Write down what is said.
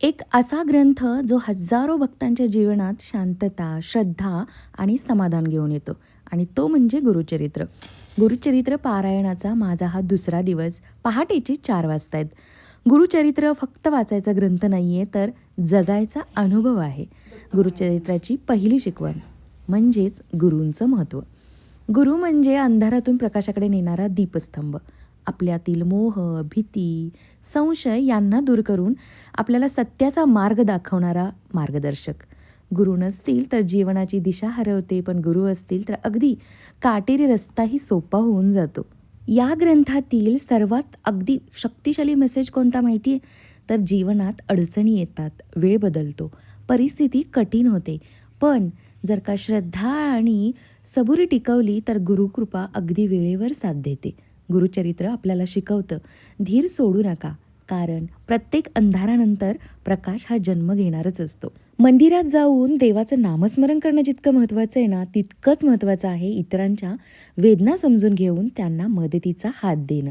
एक असा ग्रंथ जो हजारो भक्तांच्या जीवनात शांतता, श्रद्धा आणि समाधान घेऊन येतो आणि तो म्हणजे गुरुचरित्र. गुरुचरित्र पारायणाचा माझा हा दुसरा दिवस. पहाटेचे 4 वाजतायत. गुरुचरित्र फक्त वाचायचा ग्रंथ नाहीये, तर जगायचा अनुभव आहे. गुरुचरित्राची पहिली शिकवण म्हणजेच गुरूंचं महत्त्व. गुरु म्हणजे अंधारातून प्रकाशाकडे नेणारा दीपस्तंभ. आपल्यातील मोह, भीती, संशय यांना दूर करून आपल्याला सत्याचा मार्ग दाखवणारा मार्गदर्शक. गुरु नसतील तर जीवनाची दिशा हरवते, पण गुरु असतील तर अगदी काटेरी रस्ताही सोपा होऊन जातो. या ग्रंथातील सर्वात अगदी शक्तिशाली मेसेज कोणता माहिती आहे? तर जीवनात अडचणी येतात, वेळ बदलतो, परिस्थिती कठीण होते. पण जर का श्रद्धा आणि सबुरी टिकवली तर गुरुकृपा अगदी वेळेवर साथ देते. गुरुचरित्र आपल्याला शिकवतं, धीर सोडू नका, कारण प्रत्येक अंधारानंतर प्रकाश हा जन्म घेणारच असतो. मंदिरात जाऊन देवाचं नामस्मरण करणं जितकं महत्त्वाचं आहे ना, तितकंच महत्त्वाचं आहे इतरांच्या वेदना समजून घेऊन त्यांना मदतीचा हात देणं.